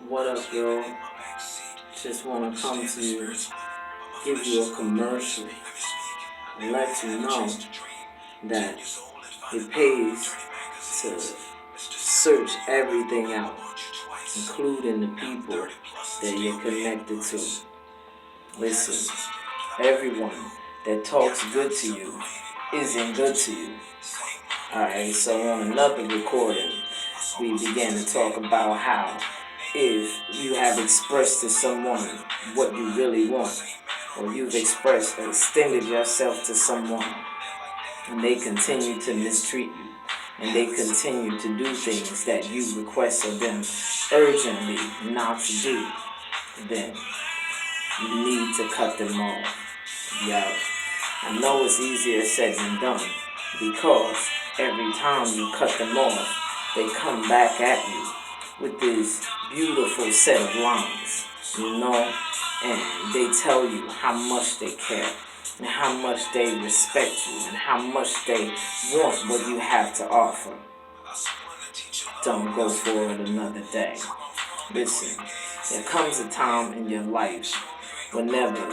What up, yo? Just want to come to you, give you a commercial, and let you know that it pays to search everything out, including the people that you're connected to. Listen, everyone that talks good to you isn't good to you. Alright, so on another recording, we began to talk about how if you have expressed to someone what you really want, or you've extended yourself to someone, and they continue to mistreat you, and they continue to do things that you request of them urgently not to do, then you need to cut them off. Yeah, I know it's easier said than done, because every time you cut them off, they come back at you with this beautiful set of lines, and they tell you how much they care, and how much they respect you, and how much they want what you have to offer. Don't go for it another day. Listen, there comes a time in your life whenever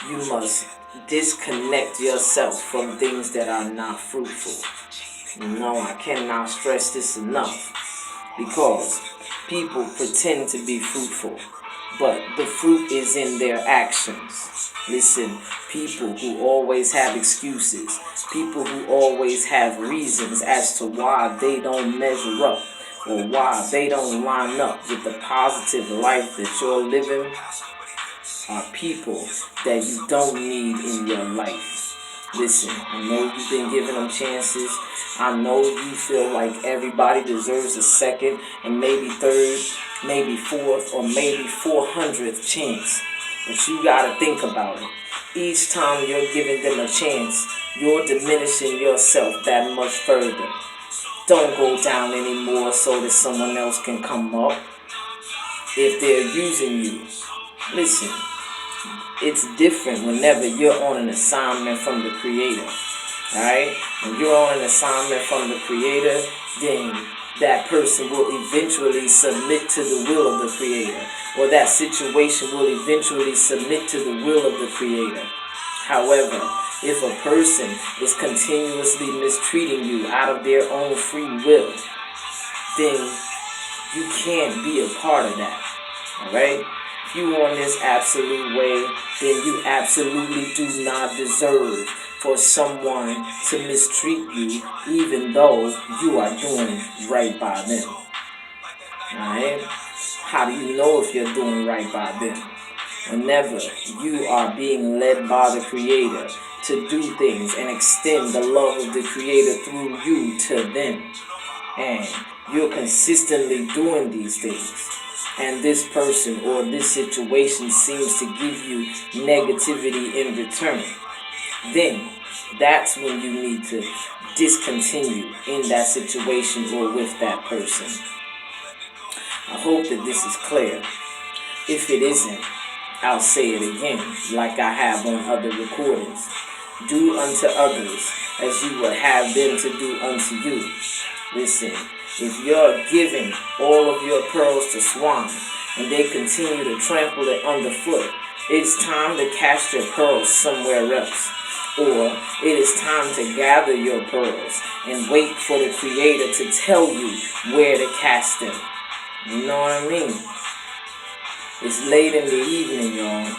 you must disconnect yourself from things that are not fruitful. I cannot stress this enough, because people pretend to be fruitful, but the fruit is in their actions. Listen, people who always have excuses, people who always have reasons as to why they don't measure up, or why they don't line up with the positive life that you're living, are people that you don't need in your life. Listen, I know you've been giving them chances. I know you feel like everybody deserves a second, and maybe third, maybe fourth, or maybe 400th chance. But you gotta think about it. Each time you're giving them a chance, you're diminishing yourself that much further. Don't go down anymore so that someone else can come up. If they're using you, listen, it's different whenever you're on an assignment from the Creator. Alright? When you're on an assignment from the Creator, then that person will eventually submit to the will of the Creator. Or that situation will eventually submit to the will of the Creator. However, if a person is continuously mistreating you out of their own free will, then you can't be a part of that. Alright? If you on this absolute way, then you absolutely do not deserve for someone to mistreat you, even though you are doing right by them. Alright? How do you know if you're doing right by them? Whenever you are being led by the Creator to do things and extend the love of the Creator through you to them, and you're consistently doing these things, and this person or this situation seems to give you negativity in return, then that's when you need to discontinue in that situation or with that person. I hope that this is clear. If it isn't, I'll say it again, like I have on other recordings. Do unto others as you would have them to do unto you. Listen, if you're giving all of your pearls to swine and they continue to trample it underfoot, it's time to cast your pearls somewhere else. Or it is time to gather your pearls and wait for the Creator to tell you where to cast them. You know what I mean? It's late in the evening, y'all,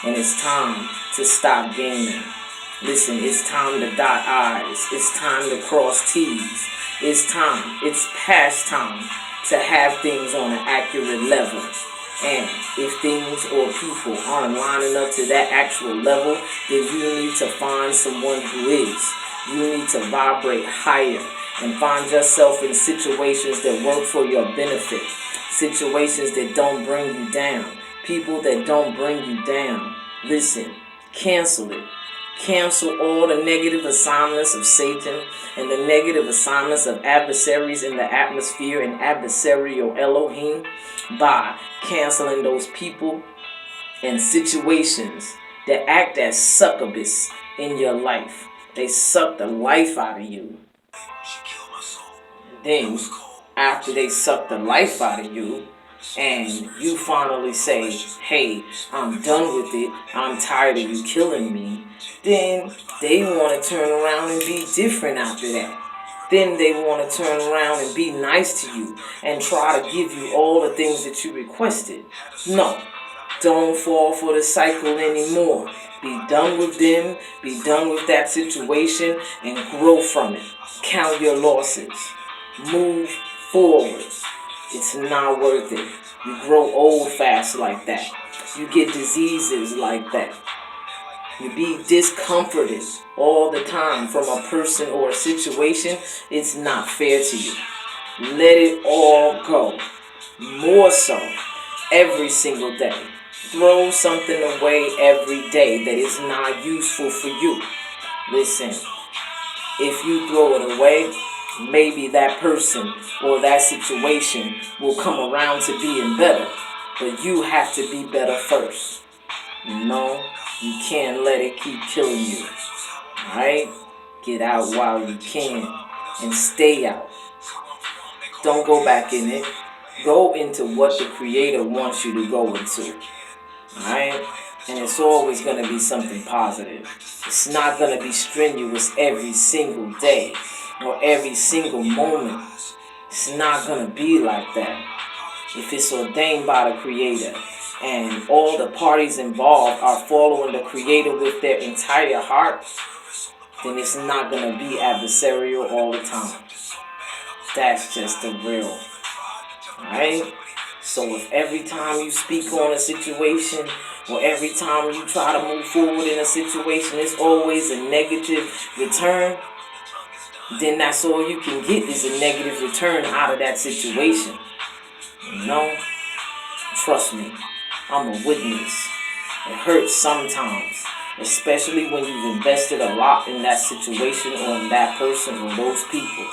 and it's time to stop gaming. Listen, it's time to dot I's. It's time to cross T's. It's past time to have things on an accurate level. And if things or people aren't lining up to that actual level, then you need to find someone who is. You need to vibrate higher and find yourself in situations that work for your benefit. Situations that don't bring you down. People that don't bring you down. Listen, cancel it. Cancel all the negative assignments of Satan and the negative assignments of adversaries in the atmosphere and adversarial Elohim by canceling those people and situations that act as succubus in your life. They suck the life out of you. Then, after they suck the life out of you, and you finally say, hey, I'm done with it, I'm tired of you killing me, then they want to turn around and be different after that. Then they want to turn around and be nice to you and try to give you all the things that you requested. No, don't fall for the cycle anymore. Be done with them, be done with that situation, and grow from it. Count your losses. Move forward. It's not worth it. You grow old fast like that. You get diseases like that. You be discomforted all the time from a person or a situation. It's not fair to you. Let it all go. More so, every single day. Throw something away every day that is not useful for you. Listen, if you throw it away, maybe that person or that situation will come around to being better. But you have to be better first. No, you can't let it keep killing you. Alright? Get out while you can and stay out. Don't go back in it. Go into what the Creator wants you to go into. Alright? And it's always going to be something positive. It's not going to be strenuous every single day or every single moment. It's not going to be like that. If it's ordained by the Creator and all the parties involved are following the Creator with their entire heart, then it's not going to be adversarial all the time. That's just the real. Alright? So if every time you speak on a situation or every time you try to move forward in a situation, it's always a negative return, then that's all you can get is a negative return out of that situation. You know? Trust me, I'm a witness. It hurts sometimes, especially when you've invested a lot in that situation or in that person or those people.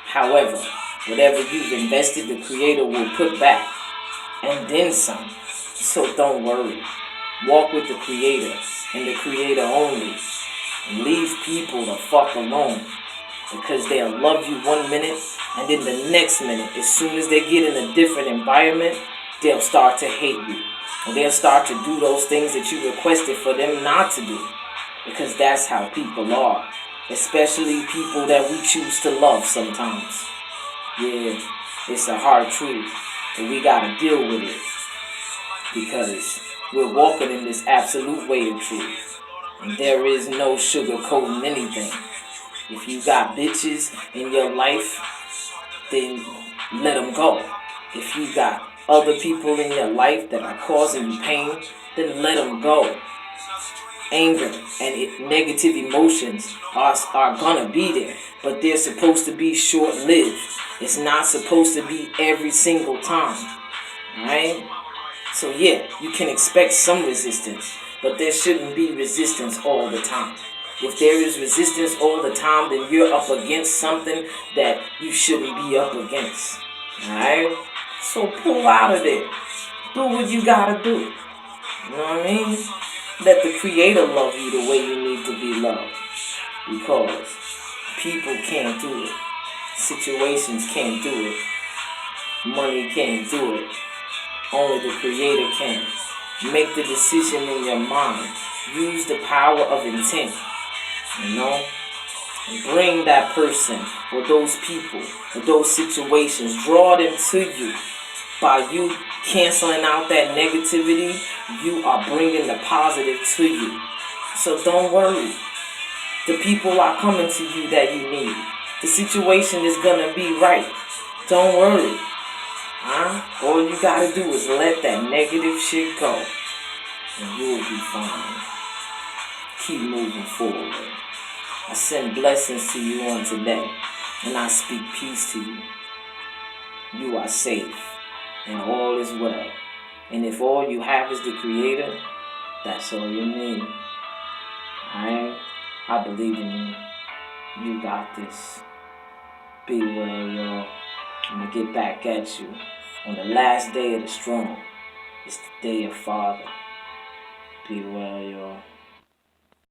However, whatever you've invested, the Creator will put back, and then some. So don't worry. Walk with the Creator, and the Creator only. And leave people the fuck alone. Because they'll love you one minute, and then the next minute, as soon as they get in a different environment, they'll start to hate you. Or they'll start to do those things that you requested for them not to do. Because that's how people are. Especially people that we choose to love sometimes. Yeah, it's a hard truth. And we gotta deal with it. Because we're walking in this absolute way of truth. And there is no sugarcoating anything. If you got bitches in your life, then let them go. If you got other people in your life that are causing you pain, then let them go. Anger and negative emotions are gonna be there, but they're supposed to be short-lived. It's not supposed to be every single time. Alright? So yeah, you can expect some resistance, but there shouldn't be resistance all the time. If there is resistance all the time, then you're up against something that you shouldn't be up against. Alright? So pull out of there. Do what you gotta do. You know what I mean? Let the Creator love you the way you need to be loved. Because people can't do it. Situations can't do it. Money can't do it. Only the Creator can. Make the decision in your mind. Use the power of intent. You know? Bring that person or those people or those situations. Draw them to you. By you canceling out that negativity, you are bringing the positive to you. So don't worry. The people are coming to you that you need. The situation is going to be right. Don't worry. All you got to do is let that negative shit go. And you will be fine. Keep moving forward. I send blessings to you on today. And I speak peace to you. You are safe. And all is well. And if all you have is the Creator, that's all you need. Alright? I believe in you. You got this. Be well, y'all. I'm gonna get back at you on the last day of the strong. It's the day of Father. Be well, y'all.